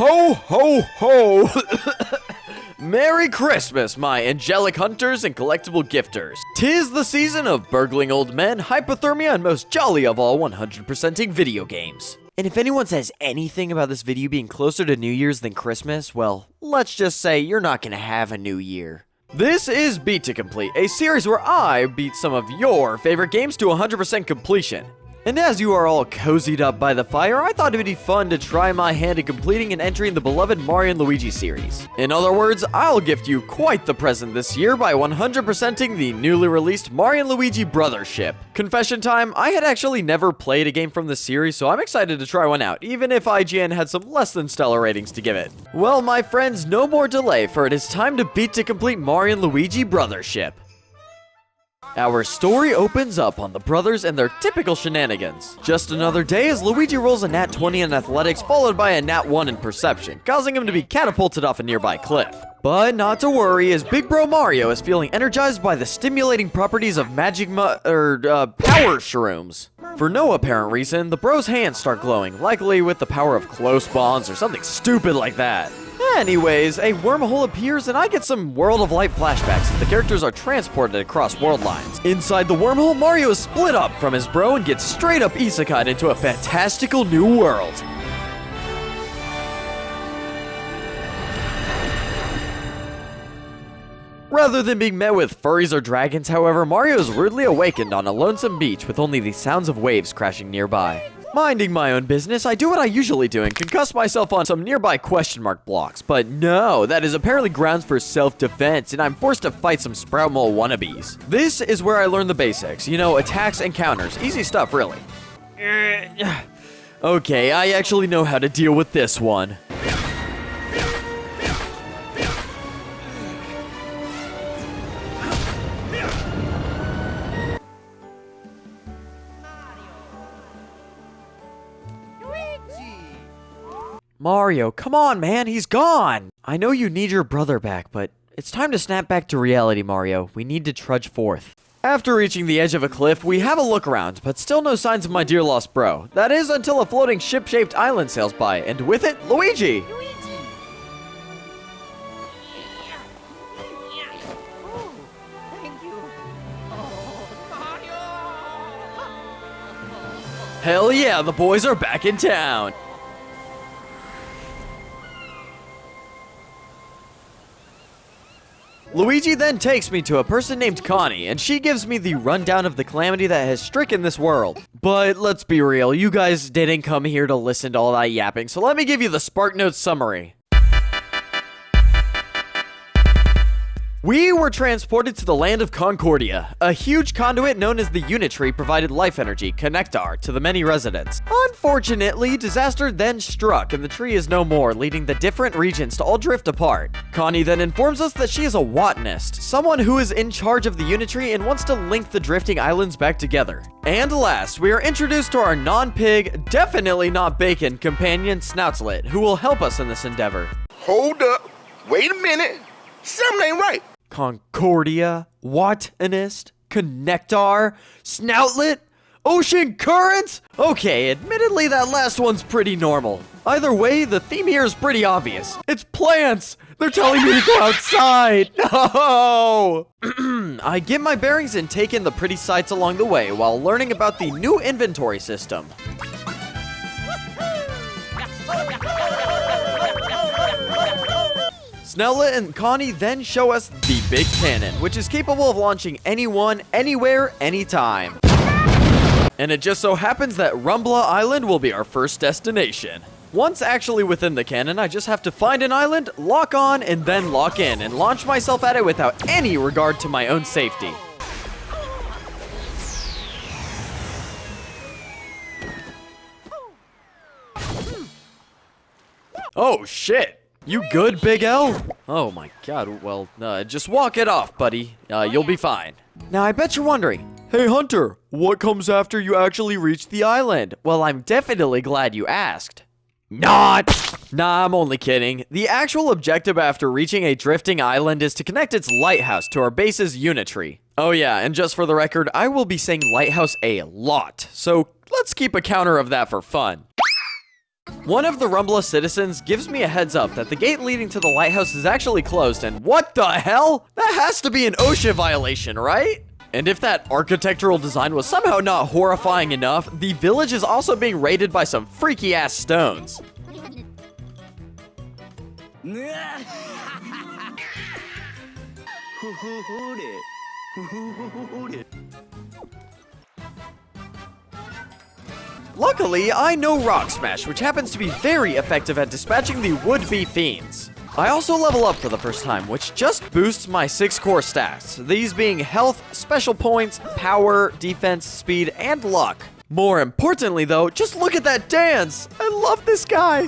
Ho, ho, ho! Merry Christmas, my angelic hunters and collectible gifters. 'Tis the season of burgling old men, hypothermia, and most jolly of all 100%ing video games. And if anyone says anything about this video being closer to New Year's than Christmas, well, let's just say you're not gonna have a new year. This is Beat to Complete, a series where I beat some of your favorite games to 100% completion. And as you are all cozied up by the fire, I thought it would be fun to try my hand at completing and entering the beloved Mario and Luigi series. In other words, I'll gift you quite the present this year by 100%ing the newly released Mario and Luigi Brothership. Confession time, I had actually never played a game from this series, so I'm excited to try one out, even if IGN had some less than stellar ratings to give it. Well, my friends, no more delay, for it is time to beat to complete Mario and Luigi Brothership. Our story opens up on the brothers and their typical shenanigans. Just another day as Luigi rolls a nat 20 in athletics followed by a nat 1 in perception, causing him to be catapulted off a nearby cliff. But not to worry, as Big Bro Mario is feeling energized by the stimulating properties of power shrooms. For no apparent reason, the bro's hands start glowing, likely with the power of close bonds or something stupid like that. Anyways, a wormhole appears and I get some World of Light flashbacks as the characters are transported across world lines. Inside the wormhole, Mario is split up from his bro and gets straight up isekai'd into a fantastical new world. Rather than being met with furries or dragons, however, Mario is rudely awakened on a lonesome beach with only the sounds of waves crashing nearby. Minding my own business, I do what I usually do and concuss myself on some nearby question mark blocks. But no, that is apparently grounds for self-defense, and I'm forced to fight some Sprout Mole wannabes. This is where I learn the basics, you know, attacks and counters. Easy stuff, really. Okay, I actually know how to deal with this one. Mario, come on, man, he's gone! I know you need your brother back, but it's time to snap back to reality, Mario. We need to trudge forth. After reaching the edge of a cliff, we have a look around, but still no signs of my dear lost bro. That is until a floating ship-shaped island sails by, and with it, Luigi! Hell yeah, the boys are back in town! Luigi then takes me to a person named Connie, and she gives me the rundown of the calamity that has stricken this world. But let's be real, you guys didn't come here to listen to all that yapping, so let me give you the Spark Notes summary. We were transported to the land of Concordia. A huge conduit known as the Unit Tree provided life energy, Connectar, to the many residents. Unfortunately, disaster then struck and the tree is no more, leading the different regions to all drift apart. Connie then informs us that she is a Botanist, someone who is in charge of the Unit Tree and wants to link the drifting islands back together. And last, we are introduced to our non-pig, definitely not bacon, companion Snoutlet, who will help us in this endeavor. Hold up, wait a minute, something ain't right. Concordia, Botanist, Connectar, Snoutlet, Ocean Currents? Okay, admittedly that last one's pretty normal. Either way, the theme here is pretty obvious. It's plants! They're telling me to go outside! No! I get my bearings and take in the pretty sights along the way while learning about the new inventory system. Snoutlet and Connie then show us the big cannon, which is capable of launching anyone, anywhere, anytime. And it just so happens that Rumbla Island will be our first destination. Once actually within the cannon, I just have to find an island, lock on, and then lock in, and launch myself at it without any regard to my own safety. Oh shit! You good, Big L? Oh my god, well, just walk it off, buddy. You'll be fine. Now, I bet you're wondering, hey Hunter, what comes after you actually reach the island? Well, I'm definitely glad you asked. Nah, I'm only kidding. The actual objective after reaching a drifting island is to connect its lighthouse to our base's Unit Tree. Oh yeah, and just for the record, I will be saying lighthouse a lot, so let's keep a counter of that for fun. One of the Rumbla citizens gives me a heads up that the gate leading to the lighthouse is actually closed, and what the hell? That has to be an OSHA violation, right? And if that architectural design was somehow not horrifying enough, the village is also being raided by some freaky-ass stones. Luckily, I know Rock Smash, which happens to be very effective at dispatching the would-be fiends. I also level up for the first time, which just boosts my 6 core stats, these being health, special points, power, defense, speed, and luck. More importantly though, just look at that dance! I love this guy!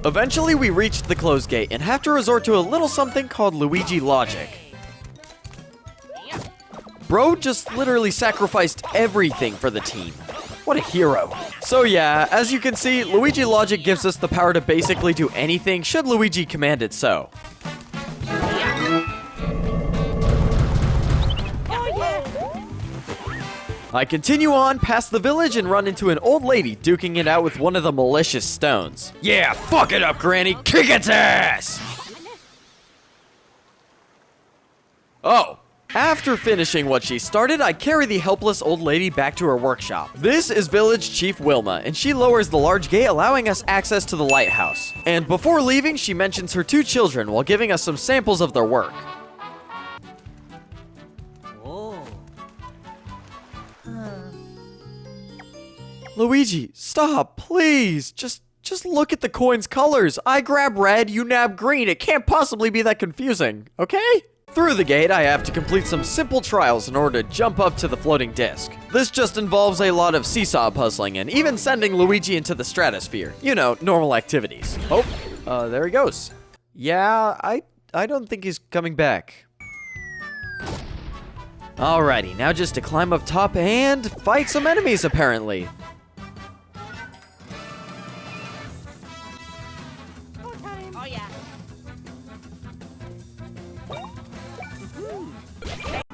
Eventually we reached the closed gate and have to resort to a little something called Luigi logic. Bro just literally sacrificed everything for the team. What a hero. So yeah, as you can see, Luigi logic gives us the power to basically do anything should Luigi command it so. I continue on past the village and run into an old lady duking it out with one of the malicious stones. Yeah, fuck it up, Granny! Kick its ass! Oh. After finishing what she started, I carry the helpless old lady back to her workshop. This is Village Chief Wilma, and she lowers the large gate, allowing us access to the lighthouse. And before leaving, she mentions her 2 children while giving us some samples of their work. Luigi, stop, please. Just look at the coin's colors. I grab red, you nab green. It can't possibly be that confusing, okay? Through the gate, I have to complete some simple trials in order to jump up to the floating disc. This just involves a lot of seesaw puzzling and even sending Luigi into the stratosphere. You know, normal activities. Oh, there he goes. Yeah, I don't think he's coming back. Alrighty, now just to climb up top and fight some enemies, apparently.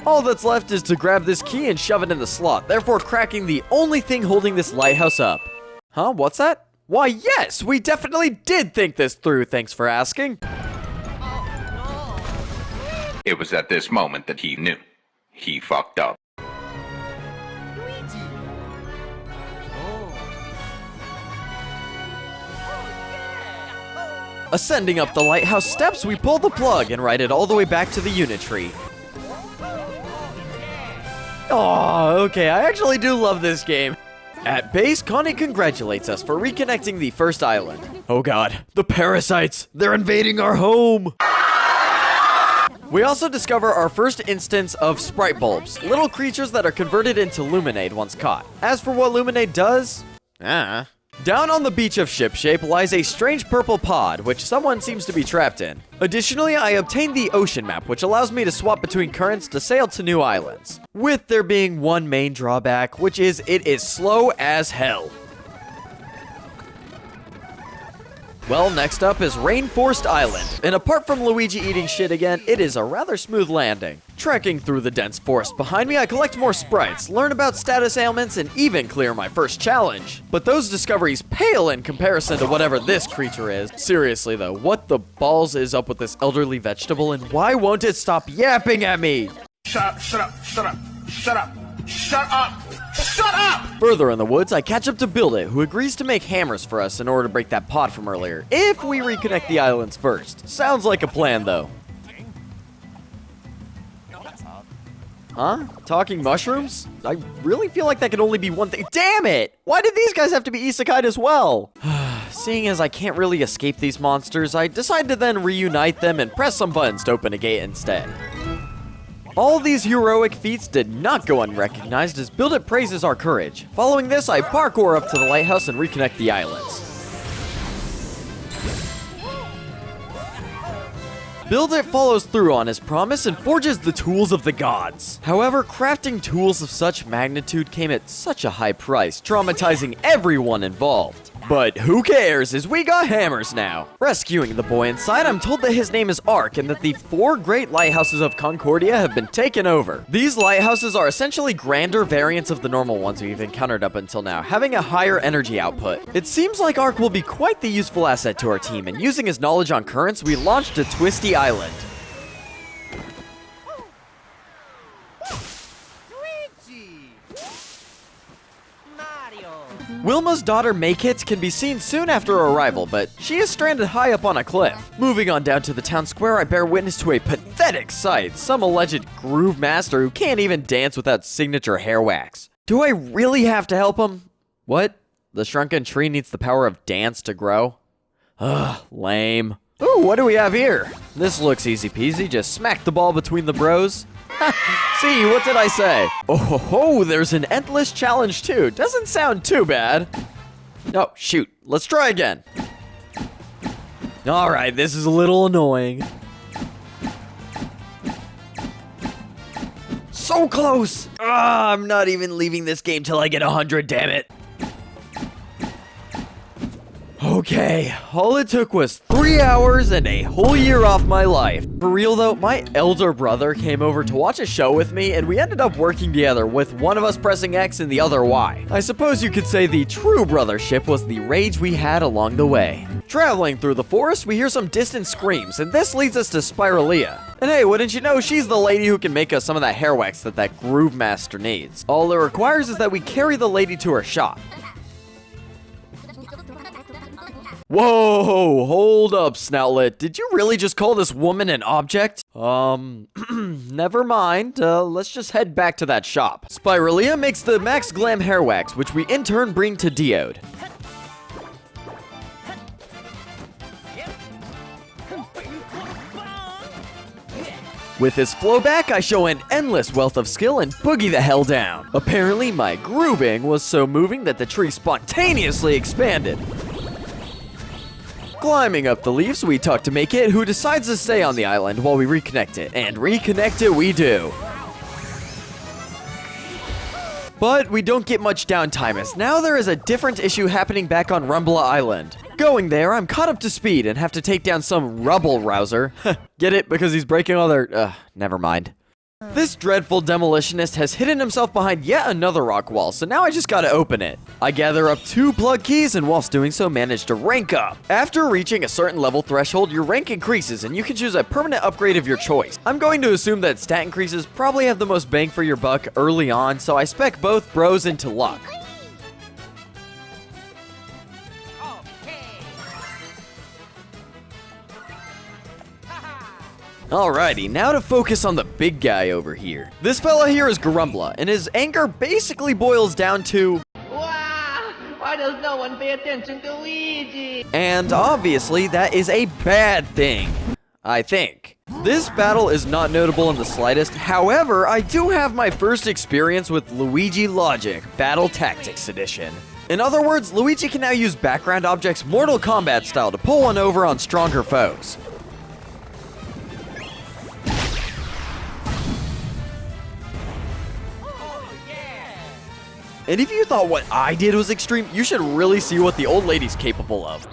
All that's left is to grab this key and shove it in the slot, therefore cracking the only thing holding this lighthouse up. Huh? What's that? Why, yes! We definitely did think this through, thanks for asking. It was at this moment that he knew. He fucked up. Ascending up the lighthouse steps, we pull the plug and ride it all the way back to the unit tree. Oh, okay, I actually do love this game. At base, Connie congratulates us for reconnecting the first island. Oh god, the parasites! They're invading our home! We also discover our first instance of sprite bulbs, little creatures that are converted into Luminade once caught. As for what Luminade does, down on the beach of Shipshape lies a strange purple pod, which someone seems to be trapped in. Additionally, I obtained the ocean map, which allows me to swap between currents to sail to new islands. With there being one main drawback, which is it is slow as hell. Well, next up is Rainforest Island, and apart from Luigi eating shit again, it is a rather smooth landing. Trekking through the dense forest behind me, I collect more sprites, learn about status ailments, and even clear my first challenge. But those discoveries pale in comparison to whatever this creature is. Seriously though, what the balls is up with this elderly vegetable, and why won't it stop yapping at me? Shut up, shut up, shut up, shut up, shut up, shut up! Further in the woods, I catch up to Build It, who agrees to make hammers for us in order to break that pod from earlier, if we reconnect the islands first. Sounds like a plan, though. Huh? Talking mushrooms? I really feel like that could only be one thing. Damn it! Why did these guys have to be isekai'd as well? Seeing as I can't really escape these monsters, I decide to then reunite them and press some buttons to open a gate instead. All these heroic feats did not go unrecognized as Build It praises our courage. Following this, I parkour up to the lighthouse and reconnect the islands. Build It follows through on his promise and forges the tools of the gods. However, crafting tools of such magnitude came at such a high price, traumatizing everyone involved. But who cares, as we got hammers now. Rescuing the boy inside, I'm told that his name is Ark and that the 4 great lighthouses of Concordia have been taken over. These lighthouses are essentially grander variants of the normal ones we've encountered up until now, having a higher energy output. It seems like Ark will be quite the useful asset to our team, and using his knowledge on currents, we launched a Twisty Island. Luigi! Mario! Wilma's daughter Maykit can be seen soon after her arrival, but she is stranded high up on a cliff. Moving on down to the town square, I bear witness to a pathetic sight. Some alleged groove master who can't even dance without signature hair wax. Do I really have to help him? What? The shrunken tree needs the power of dance to grow? Ugh, lame. Ooh, what do we have here? This looks easy peasy, just smack the ball between the bros. See, what did I say? Oh, there's an endless challenge too. Doesn't sound too bad. Oh, shoot. Let's try again. Alright, this is a little annoying. So close! I'm not even leaving this game till I get 100, damn it. Okay, all it took was 3 hours and a whole year off my life. For real though, my elder brother came over to watch a show with me and we ended up working together with one of us pressing X and the other Y. I suppose you could say the true brothership was the rage we had along the way. Traveling through the forest, we hear some distant screams, and this leads us to Spiralia. And hey, wouldn't you know, she's the lady who can make us some of that hair wax that Groove Master needs. All it requires is that we carry the lady to her shop. Whoa, hold up, Snoutlet. Did you really just call this woman an object? Never mind. Let's just head back to that shop. Spiralia makes the Max Glam hair wax, which we in turn bring to Diode. With his flowback, I show an endless wealth of skill and boogie the hell down. Apparently, my grooving was so moving that the tree spontaneously expanded. Climbing up the leaves, we talk to Maykit, who decides to stay on the island while we reconnect it. And reconnect it we do. But we don't get much downtime, as now there is a different issue happening back on Rumbla Island. Going there, I'm caught up to speed and have to take down some rubble rouser. Get it? Because he's breaking all their... never mind. This dreadful demolitionist has hidden himself behind yet another rock wall, so now I just gotta open it. I gather up 2 plug keys and whilst doing so manage to rank up. After reaching a certain level threshold, your rank increases and you can choose a permanent upgrade of your choice. I'm going to assume that stat increases probably have the most bang for your buck early on, so I spec both bros into luck. Alrighty, now to focus on the big guy over here. This fella here is Grumbla, and his anger basically boils down to... Wow! Why does no one pay attention to Luigi? And obviously, that is a bad thing, I think. This battle is not notable in the slightest, however, I do have my first experience with Luigi Logic, Battle Tactics Edition. In other words, Luigi can now use background objects Mortal Kombat style to pull one over on stronger foes. And if you thought what I did was extreme, you should really see what the old lady's capable of.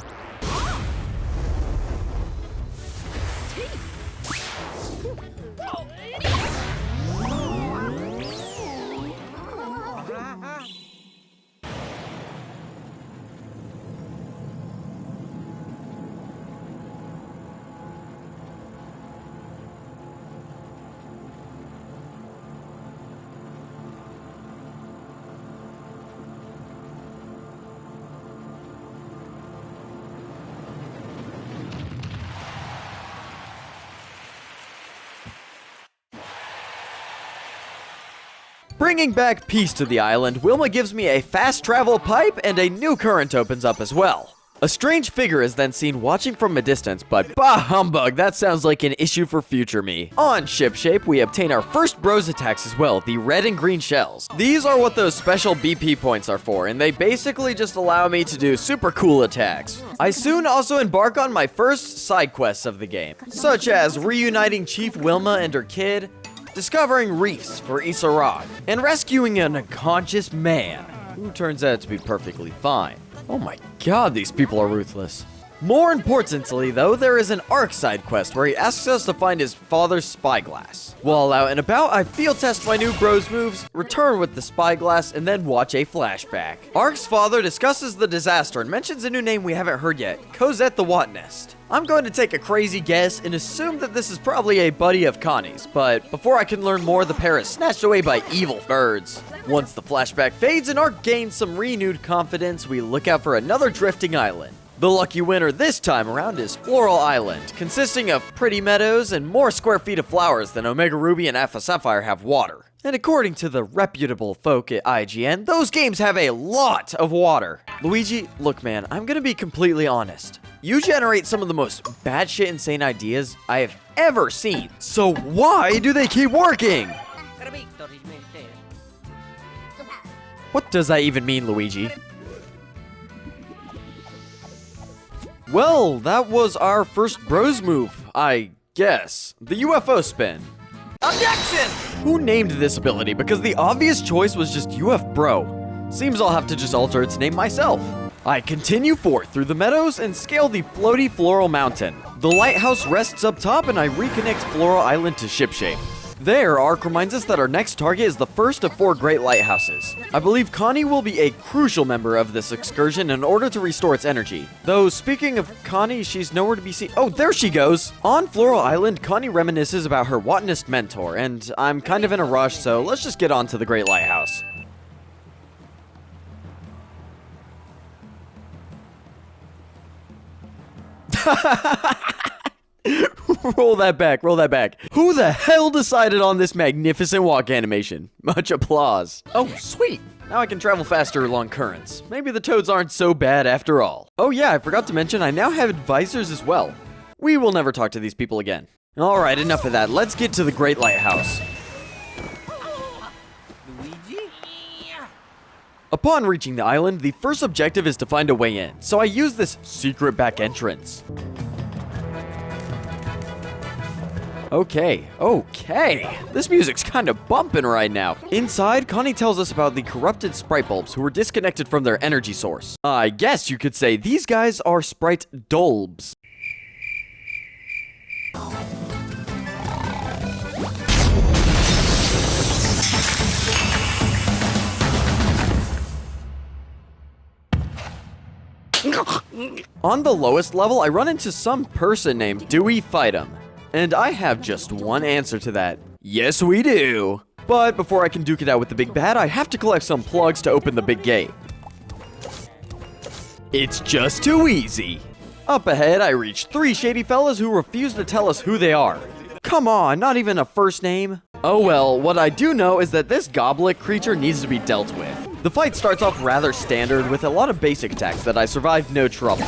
Bringing back peace to the island, Wilma gives me a fast travel pipe and a new current opens up as well. A strange figure is then seen watching from a distance, but bah humbug, that sounds like an issue for future me. On Shipshape, we obtain our first bros attacks as well, the red and green shells. These are what those special BP points are for, and they basically just allow me to do super cool attacks. I soon also embark on my first side quests of the game, such as reuniting Chief Wilma and her kid, discovering Reese for Isarog, and rescuing an unconscious man, who turns out to be perfectly fine. Oh my god, these people are ruthless. More importantly, though, there is an Ark side quest where he asks us to find his father's spyglass. While out and about, I field test my new bros moves, return with the spyglass, and then watch a flashback. Ark's father discusses the disaster and mentions a new name we haven't heard yet, Cosette the Wat Nest. I'm going to take a crazy guess and assume that this is probably a buddy of Connie's, but before I can learn more, the pair is snatched away by evil birds. Once the flashback fades and Ark gains some renewed confidence, we look out for another drifting island. The lucky winner this time around is Floral Island, consisting of pretty meadows and more square feet of flowers than Omega Ruby and Alpha Sapphire have water. And according to the reputable folk at IGN, those games have a lot of water. Luigi, look man, I'm gonna be completely honest. You generate some of the most batshit insane ideas I have ever seen. So why do they keep working? What does that even mean, Luigi? Well, that was our first bros move, I guess. The UFO spin. Objection! Who named this ability? Because the obvious choice was just UF Bro. Seems I'll have to just alter its name myself. I continue forth through the meadows and scale the floaty Floral Mountain. The lighthouse rests up top and I reconnect Floral Island to shipshape. There, Ark reminds us that our next target is the first of 4 great lighthouses. I believe Connie will be a crucial member of this excursion in order to restore its energy. Though, speaking of Connie, she's nowhere to be seen. Oh, there she goes! On Floral Island, Connie reminisces about her Wat Nest mentor, and I'm kind of in a rush, so let's just get on to the great lighthouse. Roll that back, roll that back. Who the hell decided on this magnificent walk animation? Much applause. Oh, sweet. Now I can travel faster along currents. Maybe the toads aren't so bad after all. Oh yeah, I forgot to mention I now have advisors as well. We will never talk to these people again. Alright, enough of that. Let's get to the Great Lighthouse. Luigi? Upon reaching the island, the first objective is to find a way in, so I use this secret back entrance. Okay. This music's kind of bumping right now. Inside, Connie tells us about the corrupted sprite bulbs who were disconnected from their energy source. I guess you could say these guys are sprite dolbs. On the lowest level, I run into some person named Do We Fight 'em? And I have just one answer to that. Yes, we do. But before I can duke it out with the big bad, I have to collect some plugs to open the big gate. It's just too easy. Up ahead, I reach 3 shady fellas who refuse to tell us who they are. Come on, not even a first name? Oh well, what I do know is that this goblet creature needs to be dealt with. The fight starts off rather standard with a lot of basic attacks that I survived no trouble.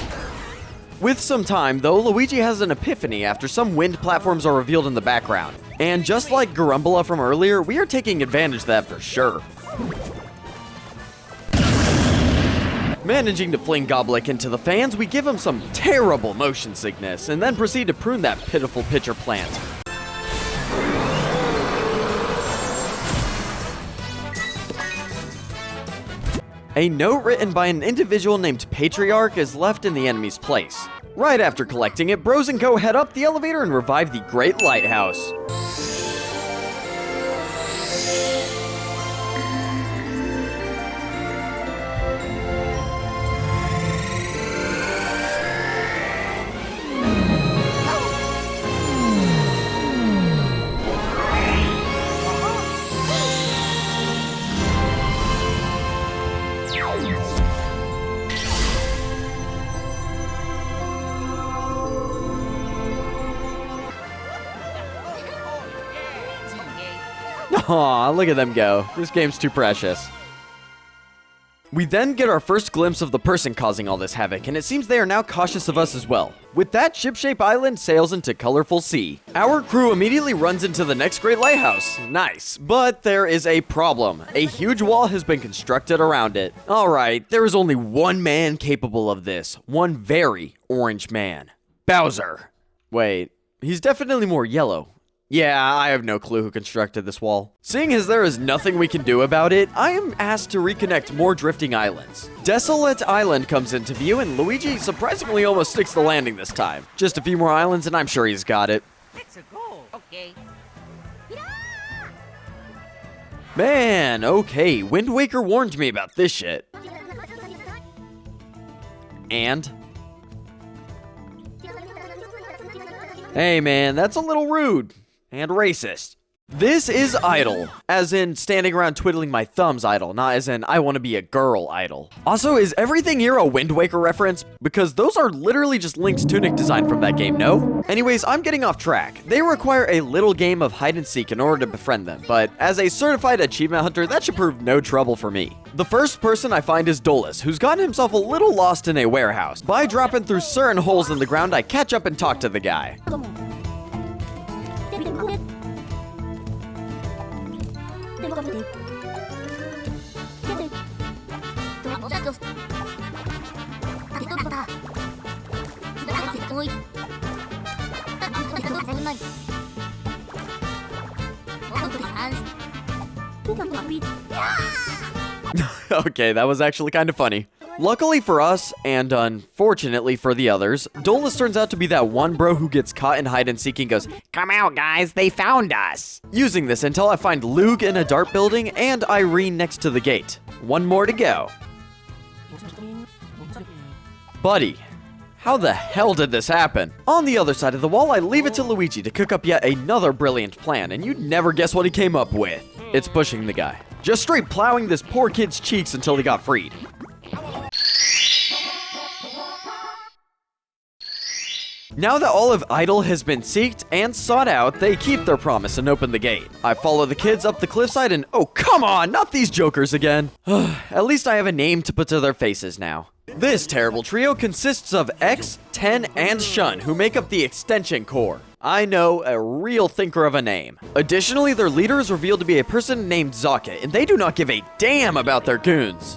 With some time, though, Luigi has an epiphany after some wind platforms are revealed in the background. And just like Garumbola from earlier, we are taking advantage of that for sure. Managing to fling Goblik into the fans, we give him some terrible motion sickness, and then proceed to prune that pitiful pitcher plant. A note written by an individual named Patriarch is left in the enemy's place. Right after collecting it, Bros and Co head up the elevator and revive the Great Lighthouse. Aw, look at them go. This game's too precious. We then get our first glimpse of the person causing all this havoc, and it seems they are now cautious of us as well. With that, Shipshape Island sails into colorful sea. Our crew immediately runs into the next great lighthouse. Nice. But there is a problem. A huge wall has been constructed around it. Alright, there is only one man capable of this. One very orange man. Bowser. Wait, he's definitely more yellow. Yeah, I have no clue who constructed this wall. Seeing as there is nothing we can do about it, I am asked to reconnect more drifting islands. Desolate Island comes into view, and Luigi surprisingly almost sticks the landing this time. Just a few more islands, and I'm sure he's got it. Let's go. Okay. Man, okay, Wind Waker warned me about this shit. And? Hey man, that's a little rude. And racist. This is idle, as in standing around twiddling my thumbs idle, not as in I want to be a girl idle. Also, is everything here a Wind Waker reference? Because those are literally just Link's tunic design from that game, no? Anyways, I'm getting off track. They require a little game of hide and seek in order to befriend them, but as a certified achievement hunter, that should prove no trouble for me. The first person I find is Dolus, who's gotten himself a little lost in a warehouse. By dropping through certain holes in the ground, I catch up and talk to the guy. Okay, that was actually kind of funny. Luckily for us, and unfortunately for the others, Dolus turns out to be that one bro who gets caught in hide and seek and goes, "Come out guys, they found us!" Using this until I find Lug in a dart building and Irene next to the gate. One more to go. Buddy, how the hell did this happen? On the other side of the wall, I leave it to Luigi to cook up yet another brilliant plan, and you'd never guess what he came up with. It's pushing the guy. Just straight plowing this poor kid's cheeks until he got freed. Now that all of Idle has been seeked and sought out, they keep their promise and open the gate. I follow the kids up the cliffside and oh come on, not these jokers again. At least I have a name to put to their faces now. This terrible trio consists of X, Ten, and Shun, who make up the Extension Core. I know, a real thinker of a name. Additionally, their leader is revealed to be a person named Zaka, and they do not give a damn about their goons.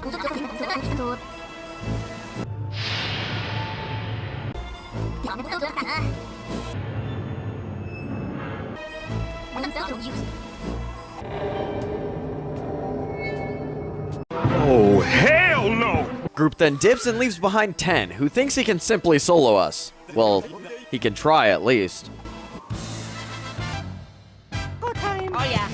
Oh, hell no! Group then dips and leaves behind 10, who thinks he can simply solo us. Well, he can try at least. Oh yeah.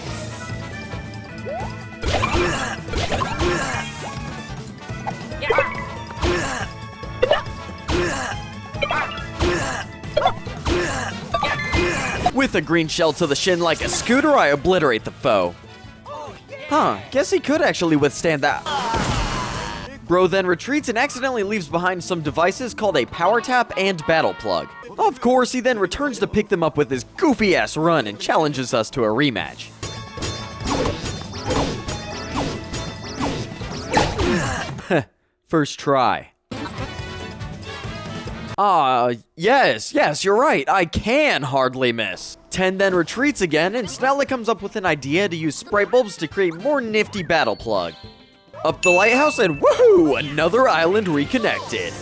With a green shell to the shin like a scooter, I obliterate the foe. Huh, guess he could actually withstand that. Bro then retreats and accidentally leaves behind some devices called a power tap and battle plug. Of course, he then returns to pick them up with his goofy ass run and challenges us to a rematch. First try. Yes, you're right. I can hardly miss. 10 then retreats again, and Snella comes up with an idea to use sprite bulbs to create more nifty battle plug. Up the lighthouse, and woohoo! Another island reconnected.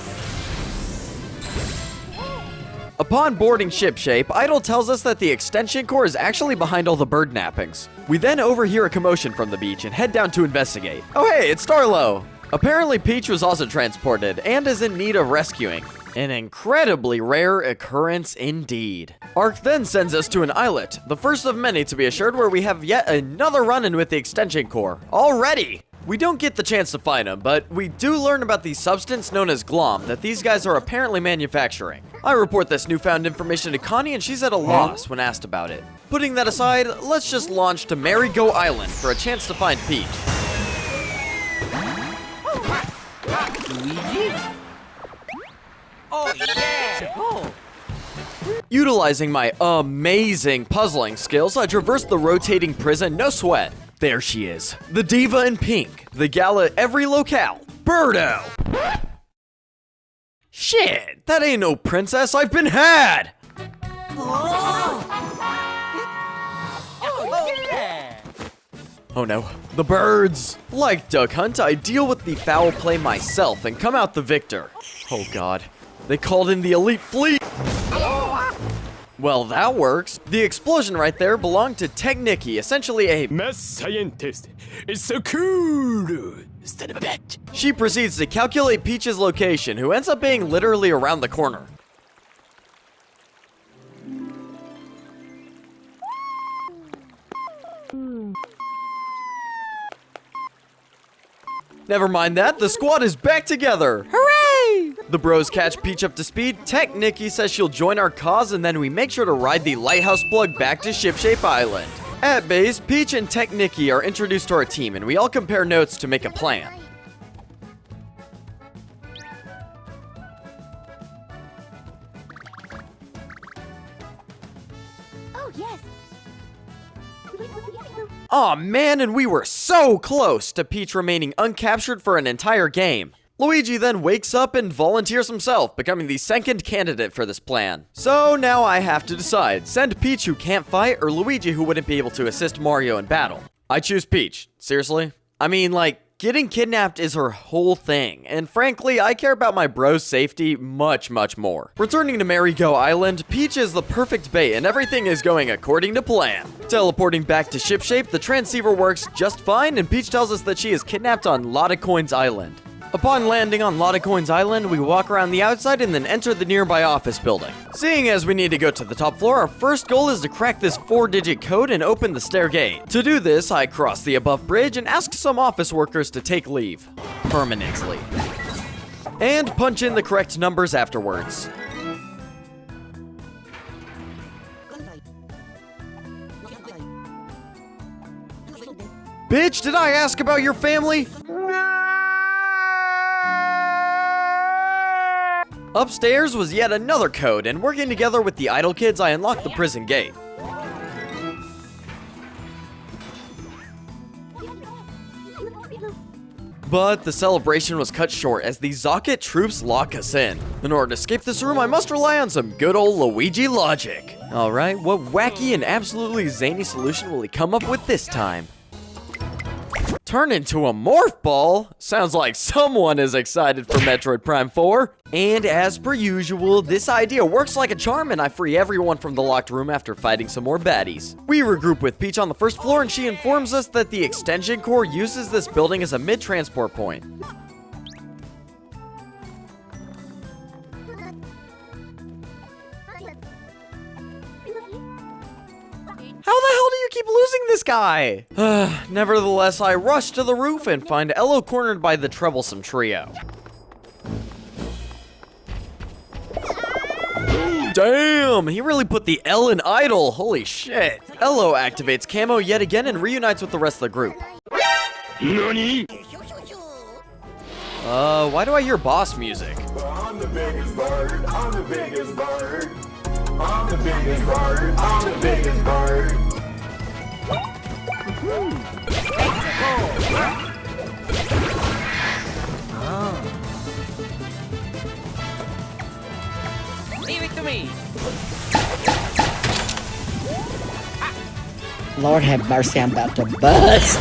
Upon boarding shipshape, Idle tells us that the extension core is actually behind all the bird nappings. We then overhear a commotion from the beach and head down to investigate. Oh hey, it's Starlo! Apparently Peach was also transported and is in need of rescuing. An incredibly rare occurrence indeed. Ark then sends us to an islet, the first of many to be assured, where we have yet another run-in with the extension core. Already! We don't get the chance to find them, but we do learn about the substance known as glom that these guys are apparently manufacturing. I report this newfound information to Connie and she's at a loss when asked about it. Putting that aside, let's just launch to Merry-Go Island for a chance to find Peach. Luigi? Oh yeah! Go! Utilizing my amazing puzzling skills, I traverse the rotating prison, no sweat. There she is, the diva in pink, the gal at every locale, Birdo! Shit, that ain't no princess, I've been had! Oh no, the birds! Like Duck Hunt, I deal with the foul play myself and come out the victor. Oh god, they called in the elite fleet! Well, that works. The explosion right there belonged to Technicky, essentially a Math scientist. It's so cool. Son of a bitch. She proceeds to calculate Peach's location, who ends up being literally around the corner. Never mind that, the squad is back together! Hooray! The bros catch Peach up to speed, Technicky says she'll join our cause, and then we make sure to ride the lighthouse plug back to Shipshape Island. At base, Peach and Technicky are introduced to our team, and we all compare notes to make a plan. Oh, yes. Aw man, and we were so close to Peach remaining uncaptured for an entire game. Luigi then wakes up and volunteers himself, becoming the second candidate for this plan. So now I have to decide, send Peach who can't fight or Luigi who wouldn't be able to assist Mario in battle. I choose Peach. Seriously? I mean, like, getting kidnapped is her whole thing, and frankly, I care about my bro's safety much, much more. Returning to Merry-Go Island, Peach is the perfect bait and everything is going according to plan. Teleporting back to Shipshape, the transceiver works just fine and Peach tells us that she is kidnapped on Lottacoin's Island. Upon landing on Lottacoin's Island, we walk around the outside and then enter the nearby office building. Seeing as we need to go to the top floor, our first goal is to crack this 4-digit code and open the stair gate. To do this, I cross the above bridge and ask some office workers to take leave. Permanently. And punch in the correct numbers afterwards. Bitch, did I ask about your family? Upstairs was yet another code, and working together with the idle kids, I unlocked the prison gate. But the celebration was cut short as the Zocket troops lock us in. In order to escape this room, I must rely on some good old Luigi logic. Alright, what wacky and absolutely zany solution will he come up with this time? Turn into a morph ball? Sounds like someone is excited for Metroid Prime 4. And as per usual, this idea works like a charm and I free everyone from the locked room after fighting some more baddies. We regroup with Peach on the first floor and she informs us that the extension core uses this building as a mid-transport point. How the hell do you keep losing this guy? Nevertheless, I rush to the roof and find Ello cornered by the troublesome trio. Damn, he really put the L in idle, holy shit. Ello activates camo yet again and reunites with the rest of the group. Nani? Why do I hear boss music? I'm the biggest bird, I'm the biggest bird. I'm the biggest bird, I'm the biggest bird. Leave it to me. Lord have mercy, I'm about to bust.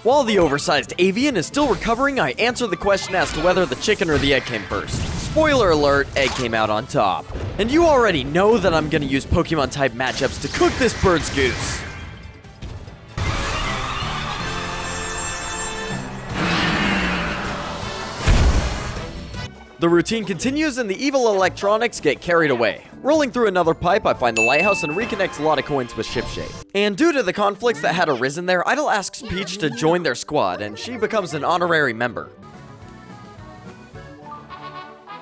While the oversized avian is still recovering, I answer the question as to whether the chicken or the egg came first. Spoiler alert, egg came out on top. And you already know that I'm gonna use Pokemon type matchups to cook this bird's goose. The routine continues and the evil electronics get carried away. Rolling through another pipe, I find the lighthouse and reconnect a lot of coins with Shipshape. And due to the conflicts that had arisen there, Idle asks Peach to join their squad, and she becomes an honorary member.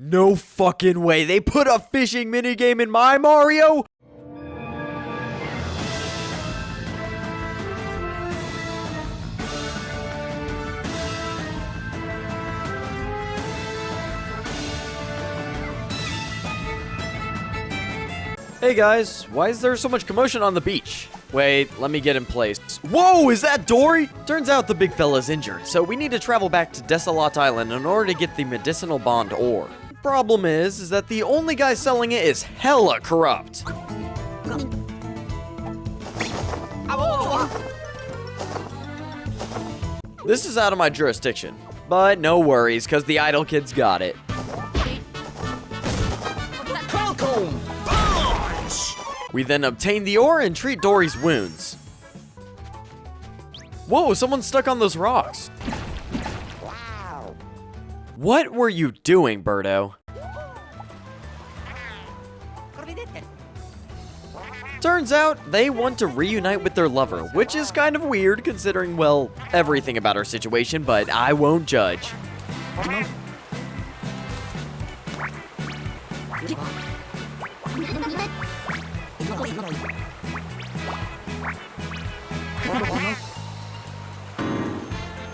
No fucking way, they put a fishing minigame in my Mario? Hey guys, why is there so much commotion on the beach? Wait, let me get in place. Whoa, is that Dory? Turns out the big fella's injured, so we need to travel back to Desolate Island in order to get the medicinal bond ore. Problem is that the only guy selling it is hella corrupt. This is out of my jurisdiction, but no worries, cause the idle kids got it. We then obtain the ore and treat Dory's wounds. Whoa, someone's stuck on those rocks. Wow. What were you doing, Birdo? Turns out, they want to reunite with their lover, which is kind of weird considering, well, everything about our situation, but I won't judge.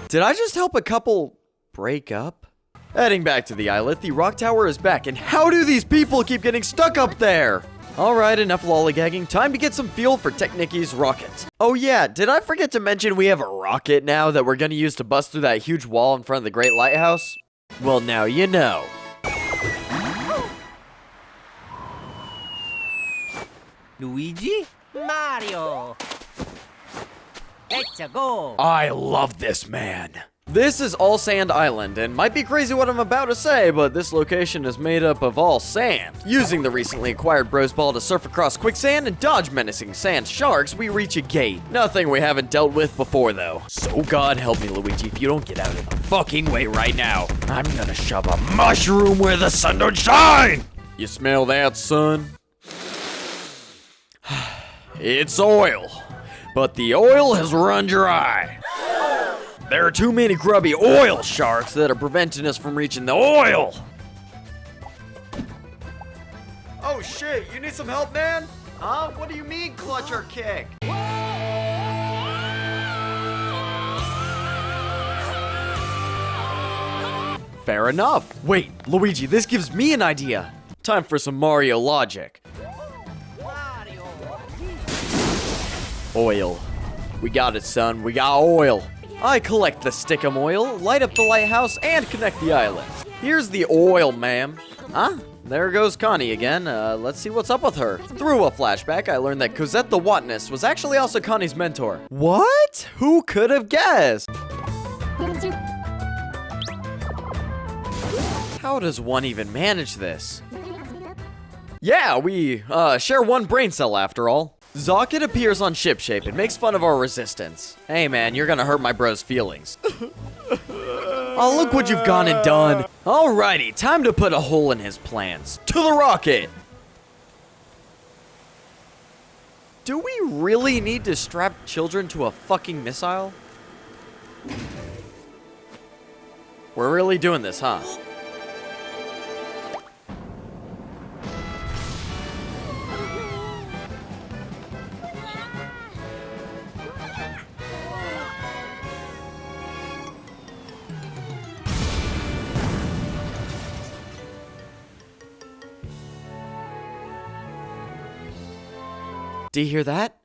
Did I just help a couple break up? Heading back to the islet, the rock tower is back, and how do these people keep getting stuck up there? Alright, enough lollygagging, time to get some fuel for Technicky's rocket. Oh yeah, did I forget to mention we have a rocket now that we're gonna use to bust through that huge wall in front of the Great Lighthouse? Well, now you know. Luigi? Mario! Let's go! I love this man. This is All Sand Island, and might be crazy what I'm about to say, but this location is made up of all sand. Using the recently acquired Bros Ball to surf across quicksand and dodge menacing sand sharks, we reach a gate. Nothing we haven't dealt with before, though. So God help me, Luigi, if you don't get out of the fucking way right now, I'm gonna shove a mushroom where the sun don't shine! You smell that, son? It's oil, but the oil has run dry. There are too many grubby oil sharks that are preventing us from reaching the oil. Oh shit, you need some help, man? Huh? What do you mean clutch or kick? Fair enough. Wait, Luigi, this gives me an idea. Time for some Mario logic. Oil. We got it, son. We got oil. I collect the stickum oil, light up the lighthouse, and connect the island. Here's the oil, ma'am. Huh? There goes Connie again. Let's see what's up with her. Through a flashback, I learned that Cosette the Bro-ness was actually also Connie's mentor. What? Who could have guessed? How does one even manage this? Yeah, we share one brain cell after all. Zocket appears on shipshape and makes fun of our resistance. Hey man, you're gonna hurt my bro's feelings. Oh, look what you've gone and done. Alrighty, time to put a hole in his plans. To the rocket! Do we really need to strap children to a fucking missile? We're really doing this, huh? Do you hear that?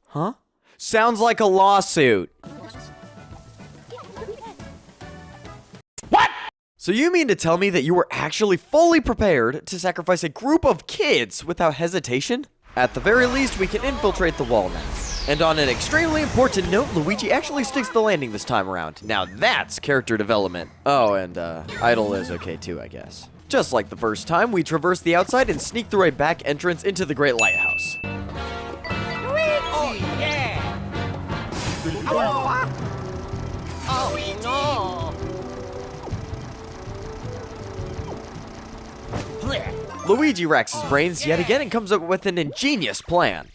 Huh? Sounds like a lawsuit. What? So you mean to tell me that you were actually fully prepared to sacrifice a group of kids without hesitation? At the very least, we can infiltrate the wall now. And on an extremely important note, Luigi actually sticks the landing this time around. Now that's character development. Oh, and Idle is okay too, I guess. Just like the first time, we traverse the outside and sneak through a back entrance into the Great Lighthouse. Oh yeah! Oh no! Luigi racks his brains yet again and comes up with an ingenious plan.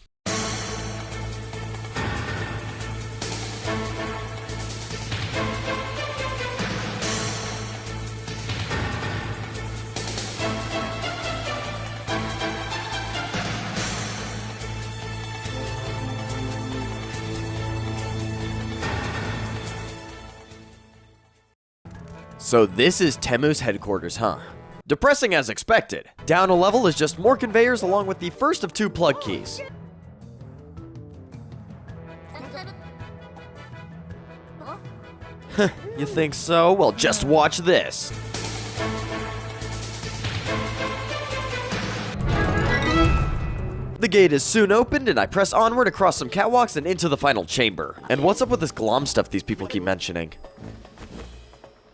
So this is Temu's headquarters, huh? Depressing as expected. Down a level is just more conveyors along with the first of 2 plug keys. You think so? Well, just watch this. The gate is soon opened, and I press onward across some catwalks and into the final chamber. And what's up with this glom stuff these people keep mentioning?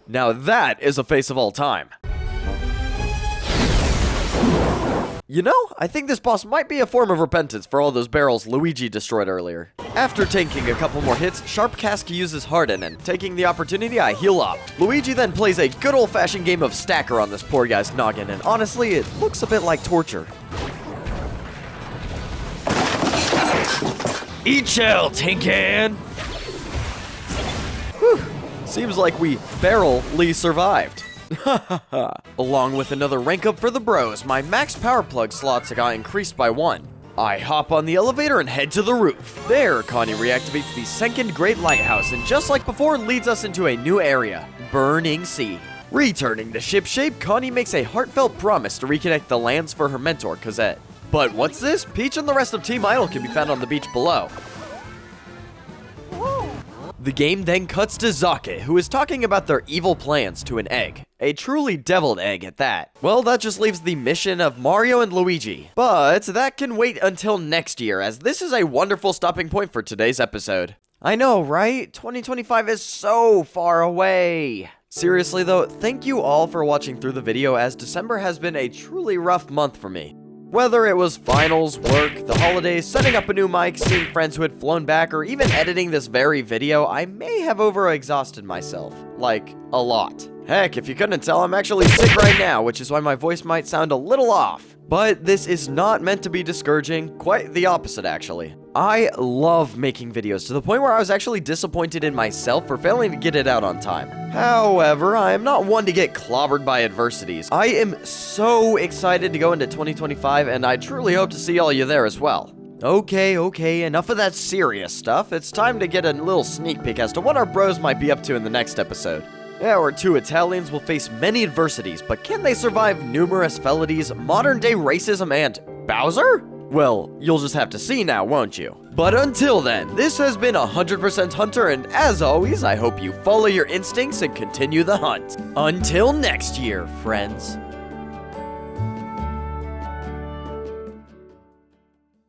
Now that is a face of all time. You know, I think this boss might be a form of repentance for all those barrels Luigi destroyed earlier. After tanking a couple more hits, Sharp Cask uses Harden, and taking the opportunity, I heal up. Luigi then plays a good old-fashioned game of Stacker on this poor guy's noggin, and honestly, it looks a bit like torture. Eat shell, Tinkin! Whew. Seems like we barely survived. Along with another rank up for the bros, my max power plug slots got increased by 1. I hop on the elevator and head to the roof. There, Connie reactivates the second Great Lighthouse, and just like before, leads us into a new area, Burning Sea. Returning to shipshape, Connie makes a heartfelt promise to reconnect the lands for her mentor, Cosette. But what's this? Peach and the rest of Team Idol can be found on the beach below. The game then cuts to Zake, who is talking about their evil plans to an egg. A truly deviled egg at that. Well, that just leaves the mission of Mario and Luigi. But that can wait until next year, as this is a wonderful stopping point for today's episode. I know, right? 2025 is so far away. Seriously though, thank you all for watching through the video, as December has been a truly rough month for me. Whether it was finals, work, the holidays, setting up a new mic, seeing friends who had flown back, or even editing this very video, I may have overexhausted myself. Like, a lot. Heck, if you couldn't tell, I'm actually sick right now, which is why my voice might sound a little off. But this is not meant to be discouraging, quite the opposite actually. I love making videos to the point where I was actually disappointed in myself for failing to get it out on time. However, I am not one to get clobbered by adversities. I am so excited to go into 2025, and I truly hope to see all you there as well. Okay, enough of that serious stuff. It's time to get a little sneak peek as to what our bros might be up to in the next episode. Our two Italians will face many adversities, but can they survive numerous felonies, modern-day racism, and Bowser? Well, you'll just have to see now, won't you? But until then, this has been 100% Hunter, and as always, I hope you follow your instincts and continue the hunt. Until next year, friends.